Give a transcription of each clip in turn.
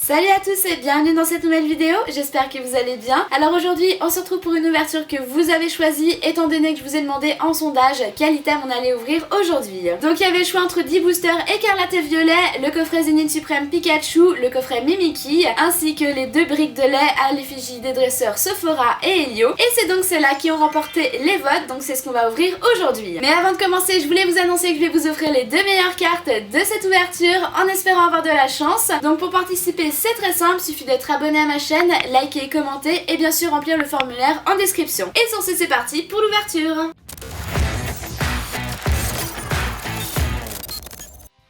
Salut à tous et bienvenue dans cette nouvelle vidéo, j'espère que vous allez bien. Alors aujourd'hui on se retrouve pour une ouverture que vous avez choisie étant donné que je vous ai demandé en sondage quel item on allait ouvrir aujourd'hui. Donc il y avait le choix entre 10 boosters écarlate et violet, le coffret Zénith Suprême Pikachu, le coffret Mimikyu, ainsi que les 2 briques de lait à l'effigie des dresseurs Sephora et Elio. Et c'est donc ceux-là qui ont remporté les votes, donc c'est ce qu'on va ouvrir aujourd'hui. Mais avant de commencer, je voulais vous annoncer que je vais vous offrir les 2 meilleures cartes de cette ouverture en espérant avoir de la chance. Donc pour participer c'est très simple, il suffit d'être abonné à ma chaîne, liker, commenter et bien sûr remplir le formulaire en description. Et sur ce c'est parti pour l'ouverture.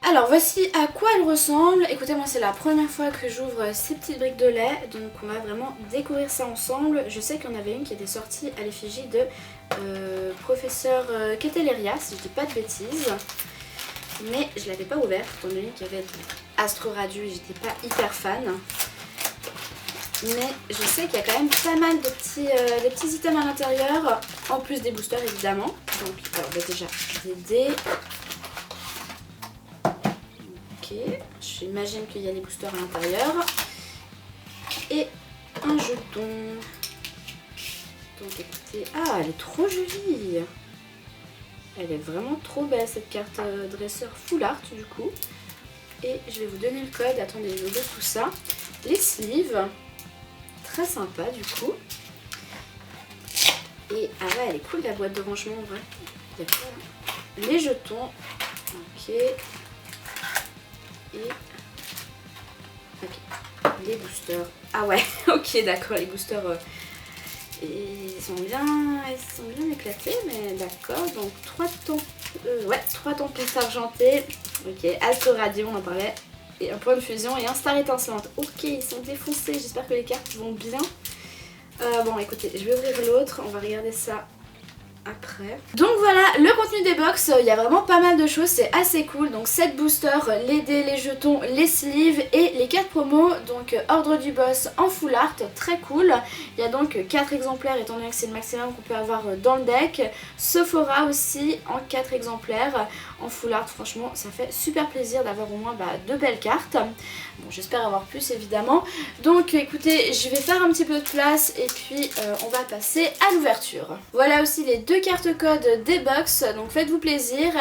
Alors voici à quoi elle ressemble. Écoutez, moi c'est la première fois que j'ouvre ces petites briques de lait, donc on va vraiment découvrir ça ensemble. Je sais qu'il y en avait une qui était sortie à l'effigie de professeur Keteleria, si je dis pas de bêtises. Mais je l'avais pas ouverte, étant donné qu'il y avait Astro Radio et j'étais pas hyper fan. Mais je sais qu'il y a quand même pas mal de petits items à l'intérieur, en plus des boosters évidemment. Donc, alors bah déjà, des dés. Ok, j'imagine qu'il y a les boosters à l'intérieur. Et un jeton. Donc écoutez, ah elle est trop jolie. Elle est vraiment trop belle cette carte dresseur full art du coup. Et je vais vous donner le code, attendez je vous donne tout ça. Les sleeves, très sympa du coup. Et ah ouais elle est cool la boîte de rangement en vrai. Il y a quoi, les jetons, ok. Et ok, les boosters. Ah ouais ok d'accord les boosters. Et ils sont bien éclatés, mais d'accord. Donc 3 tampons argentés. Ok, Astro Radio, on en parlait. Et un point de fusion et un star étincelante. Ok, ils sont défoncés. J'espère que les cartes vont bien. Bon, écoutez, je vais ouvrir l'autre. On va regarder ça après. Donc voilà, le contenu des box, il y a vraiment pas mal de choses, c'est assez cool. Donc 7 boosters, les dés, les jetons, les sleeves et les cartes promo. Donc ordre du boss en full art, très cool. Il y a donc 4 exemplaires étant donné que c'est le maximum qu'on peut avoir dans le deck. Sephora aussi en 4 exemplaires en full art, franchement ça fait super plaisir d'avoir au moins 2 belles cartes. Bon j'espère avoir plus évidemment. Donc écoutez, je vais faire un petit peu de place et puis on va passer à l'ouverture. Voilà aussi les 2 cartes codes des box, donc faites-vous plaisir.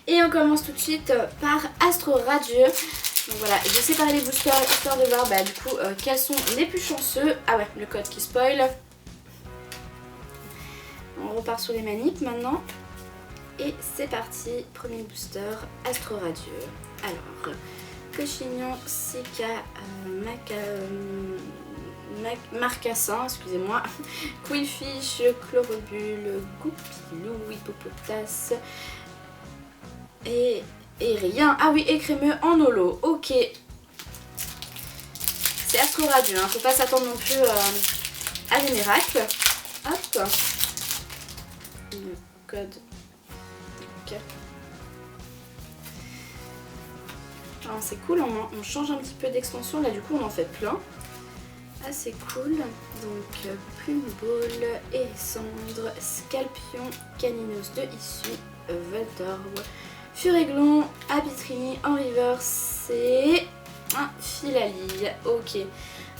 Et on commence tout de suite par Astro Radio. Donc voilà, j'ai séparé les boosters histoire de voir du coup quels sont les plus chanceux. Ah ouais, le code qui spoil. On repart sur les manips maintenant. Et c'est parti, premier booster, Astro Radio. Alors, Cochignon, Sika, Marcassin, excusez-moi, Quillfish, Chlorobule, Goupilou, Hippopotas et rien. Ah oui, et crémeux en holo, ok. C'est Astro Radio, hein. Faut pas s'attendre non plus à des miracles. Hop, le code. Okay. Alors c'est cool, on change un petit peu d'extension, là du coup on en fait plein. Ah c'est cool, donc Plume Ball, Cendre, Scalpion, Caninos de Issue, Voltorb, Furéglon, Abitrini en reverse et un Filali. Ok,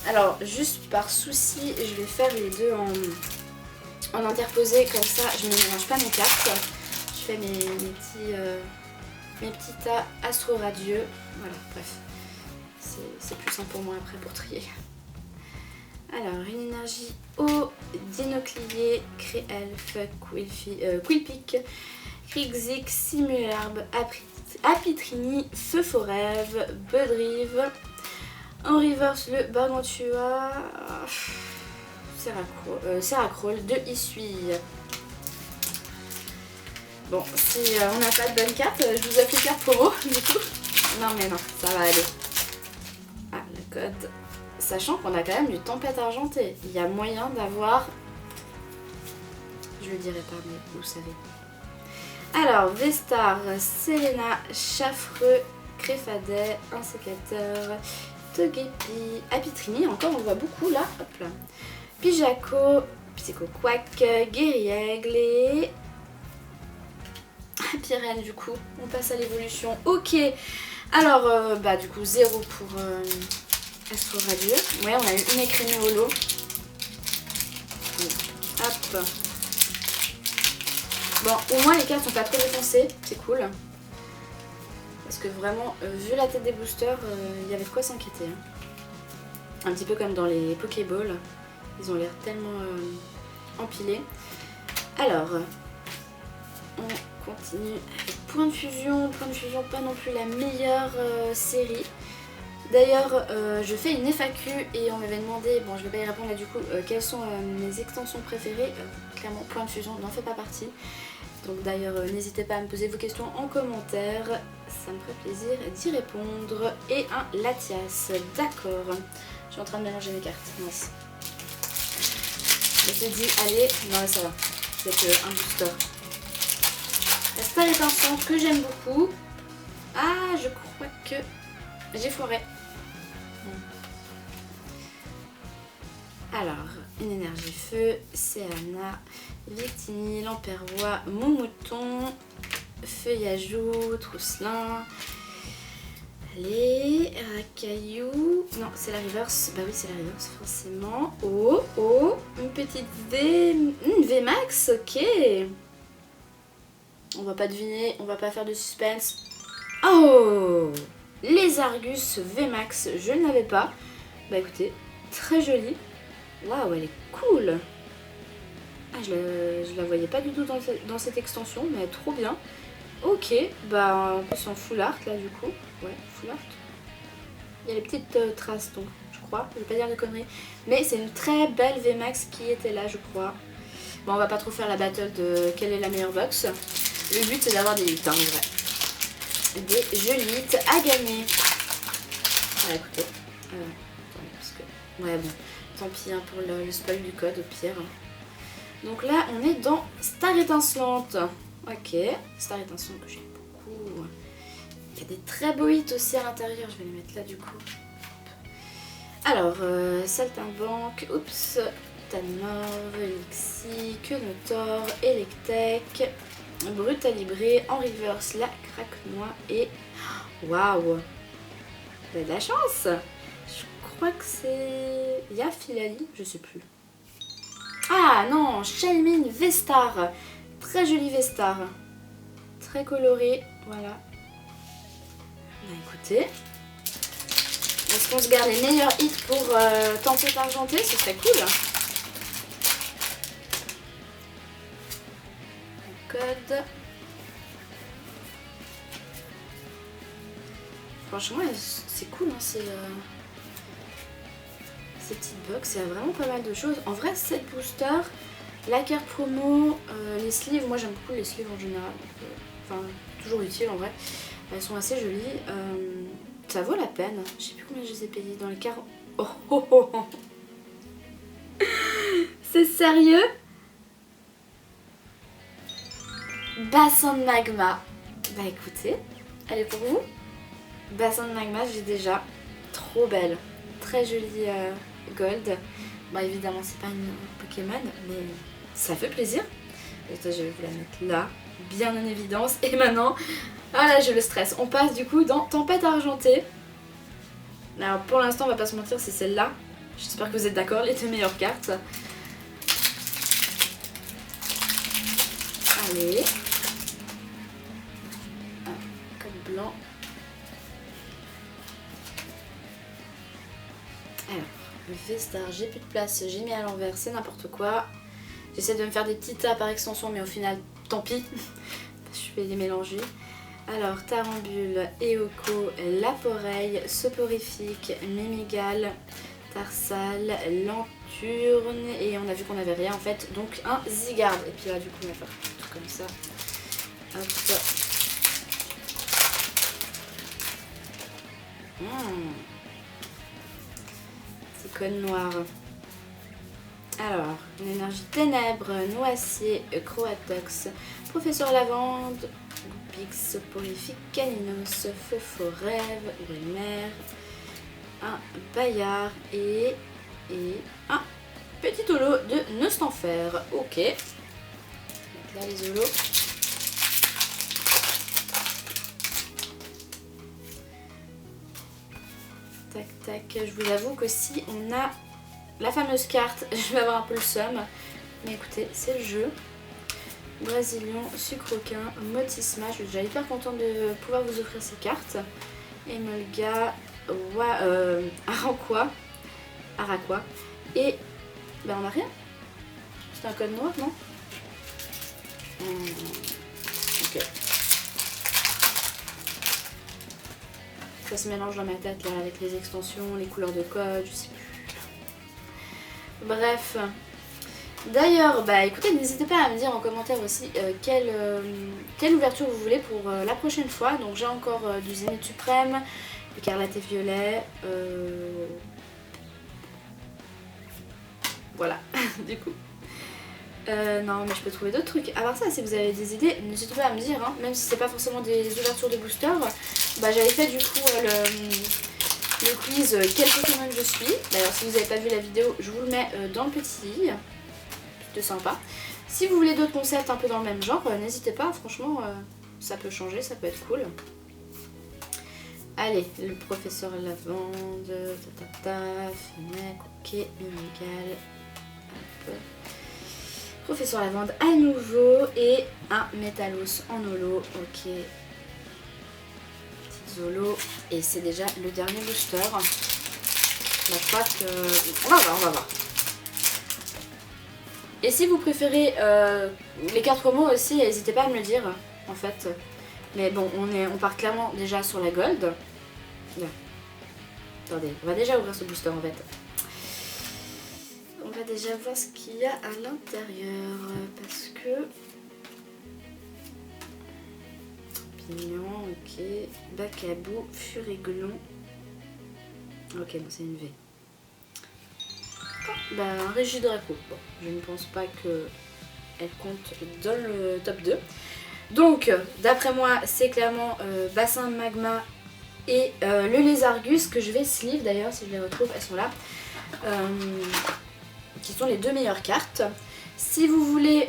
alors juste par souci je vais faire les deux en interposé, comme ça je ne mélange pas mes cartes. Je fais mes petits tas Astro Radieux. Voilà, bref. C'est plus simple pour moi après pour trier. Alors, une énergie eau, Dinoclier, Créelf, Quillpick, Krixix, Simularbe, Apitrini, Feu Forève, Budrive. En reverse, le Gargantua, Seracroll de Issue. Bon, si on n'a pas de bonne carte, je vous applique carte promo du coup. Non mais non, ça va aller. Ah, le code. Sachant qu'on a quand même du tempête argentée. Il y a moyen d'avoir... Je le dirai pas, mais vous savez. Alors, Vestar, Selena, Chaffreux, Créfadet, Insécateur, Togepi, Apitrini. Encore, on voit beaucoup là. Hop là. Pijaco, Psychoquack, Guériaigle et... Pyrène du coup, on passe à l'évolution. Ok, alors du coup 0 Astro Radieux. Ouais, on a eu une écrémée holo. Hop. Bon, au moins les cartes sont pas trop défoncées, c'est cool. Parce que vraiment, vu la tête des boosters, il y avait de quoi s'inquiéter. Hein. Un petit peu comme dans les Pokéballs. Ils ont l'air tellement empilés. Alors, on continue avec Point de Fusion. Point de Fusion, pas non plus la meilleure série. D'ailleurs, je fais une FAQ et on m'avait demandé, bon je vais pas y répondre là du coup, quelles sont mes extensions préférées. Clairement, Point de Fusion n'en fait pas partie. Donc d'ailleurs, n'hésitez pas à me poser vos questions en commentaire. Ça me ferait plaisir d'y répondre. Et un Latias, d'accord. Je suis en train de mélanger mes cartes, mince. Je me suis dit, allez, non ça va, c'est un booster. La Star Étincelante que j'aime beaucoup. Ah, je crois que j'ai foiré. Alors, une énergie feu, Céana, Victini, Lampervois, Moumouton, Feuillajou, Trousselin. Allez, Caillou. Non, c'est la reverse. Bah oui, c'est la reverse, forcément. Oh, oh, une petite V. Une VMAX, ok. On va pas deviner, on va pas faire de suspense. Oh, les Argus VMAX, je ne l'avais pas. Bah écoutez, très jolie. Waouh, elle est cool. Ah, je la voyais pas du tout dans cette extension, mais trop bien. Ok, bah en plus en full art là du coup. Ouais, full art. Il y a les petites traces donc, je crois. Je vais pas dire de conneries. Mais c'est une très belle VMAX qui était là, je crois. Bon, on va pas trop faire la battle de quelle est la meilleure box. Le but c'est d'avoir des hits, hein, en vrai. Des jolies hits à gagner. Ah, écoutez. Attendez, parce que... Ouais, bon. Tant pis hein, pour le spoil du code, au pire. Donc là, on est dans Star Étincelante. Ok, Star Étincelante que j'aime beaucoup. Il y a des très beaux hits aussi à l'intérieur. Je vais les mettre là du coup. Alors, Saltimbanque, oups, Tanmor, Elixir, Quenotor, Electek, Brutalibré, en reverse, la Craque-Noix et... Waouh! Vous avez de la chance! Je crois que c'est... Il y a Filali, je sais plus. Ah non, Shelmin Vestar. Très jolie Vestar. Très colorée, voilà. Bah écoutez. Est-ce qu'on se garde les meilleurs hits pour Tempête Argentée? Ce serait cool. Code. Franchement, c'est cool, hein, ces petites box. Il y a vraiment pas mal de choses. En vrai, 7 boosters, la carte promo, les sleeves. Moi, j'aime beaucoup les sleeves en général. Enfin, toujours utile en vrai. Elles sont assez jolies. Ça vaut la peine. Je sais plus combien je les ai payées dans les 40. Oh, oh, oh, oh. C'est sérieux? Bassin de magma. Bah écoutez, elle est pour vous. Bassin de magma, j'ai déjà. Trop belle. Très jolie gold. Bon évidemment c'est pas une Pokémon, mais ça fait plaisir. Et toi, je vais vous la mettre là, bien en évidence. Et maintenant, ah là j'ai le stress. On passe du coup dans Tempête Argentée. Alors pour l'instant on va pas se mentir, c'est celle-là. J'espère que vous êtes d'accord, les deux meilleures cartes. Allez. Code blanc. Alors, le Vestar, j'ai plus de place, j'ai mis à l'envers, c'est n'importe quoi. J'essaie de me faire des petits tas par extension, mais au final, tant pis. Je vais les mélanger. Alors, Tarambule, Eoko, Laporeille, Soporifique, Mimigal, Tarsal, Lanturne, et on a vu qu'on n'avait rien en fait, donc un Zygarde. Et puis là, du coup, on va faire tout comme ça. Hop. C'est code noir. Alors, une énergie ténèbres, noisier, croatox, professeur lavande, Goupix, soporifique, caninos, feu faux rêve, Wilmer, un Bayard et un petit holo de Neustanfer. Ok. Donc là les holos. Tac tac, je vous avoue que si on a la fameuse carte, je vais avoir un peu le seum. Mais écoutez, c'est le jeu. Brésilien, Sucroquin, Motisma. Je suis déjà hyper contente de pouvoir vous offrir ces cartes. Emolga, Araqua. Et ben on n'a rien. C'est un code noir, non? Ok. Ça se mélange dans ma tête là avec les extensions, les couleurs de code, je sais plus. Bref. D'ailleurs, bah écoutez, n'hésitez pas à me dire en commentaire aussi quelle ouverture vous voulez pour la prochaine fois. Donc j'ai encore du Zénith Suprême, Écarlate et Violet. Voilà, du coup. Non, mais je peux trouver d'autres trucs. À part ça, si vous avez des idées, n'hésitez pas à me dire, hein, même si c'est pas forcément des ouvertures de booster. Bah j'avais fait du coup le quiz quel Pokémon je suis. D'ailleurs, si vous n'avez pas vu la vidéo, je vous le mets dans le petit. Plutôt sympa. Si vous voulez d'autres concepts un peu dans le même genre, n'hésitez pas, franchement, ça peut changer, ça peut être cool. Allez, le professeur Lavande, Fennec, ok, Ménégal, hop. Professeur Lavande à nouveau et un Métalos en holo, ok. Petite Zolo, et c'est déjà le dernier booster. Là, je crois que... On va voir. Et si vous préférez les cartes promo aussi, n'hésitez pas à me le dire, en fait. Mais bon, on part clairement déjà sur la gold. Là. Attendez, on va déjà ouvrir ce booster en fait. On va déjà voir ce qu'il y a à l'intérieur, parce que... Pignon, ok. Bacabou, Furiglon. Ok, bon, c'est une V. Bah, un Régidraco. Bon, je ne pense pas qu'elle compte dans le top 2. Donc, d'après moi, c'est clairement Bassin Magma et le Lézargus que je vais sleeve d'ailleurs, si je les retrouve, elles sont là. Qui sont les deux meilleures cartes. Si vous voulez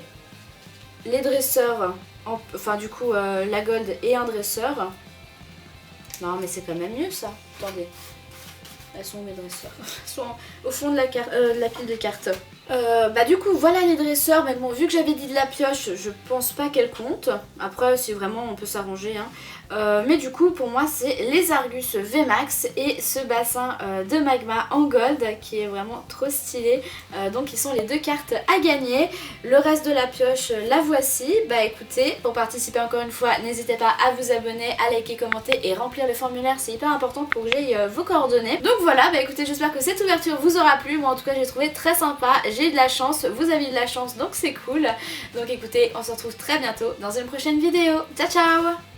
les dresseurs, enfin du coup la gold et un dresseur. Non mais c'est quand même mieux ça. Attendez. Elles sont où mes dresseurs? Elles sont au fond de la pile de cartes. Bah du coup voilà les dresseurs, mais bon vu que j'avais dit de la pioche, je pense pas qu'elle compte. Après si vraiment on peut s'arranger hein. Mais du coup pour moi c'est les Argus VMAX et ce bassin de magma en gold qui est vraiment trop stylé. Donc ils sont les deux cartes à gagner. Le reste de la pioche la voici. Bah écoutez, pour participer encore une fois n'hésitez pas à vous abonner, à liker, commenter et remplir le formulaire, c'est hyper important pour que j'aie vos coordonnées. Donc voilà, bah écoutez j'espère que cette ouverture vous aura plu. Moi en tout cas j'ai trouvé très sympa. J'ai eu de la chance, vous avez eu de la chance, donc c'est cool. Donc écoutez, on se retrouve très bientôt dans une prochaine vidéo. Ciao ciao!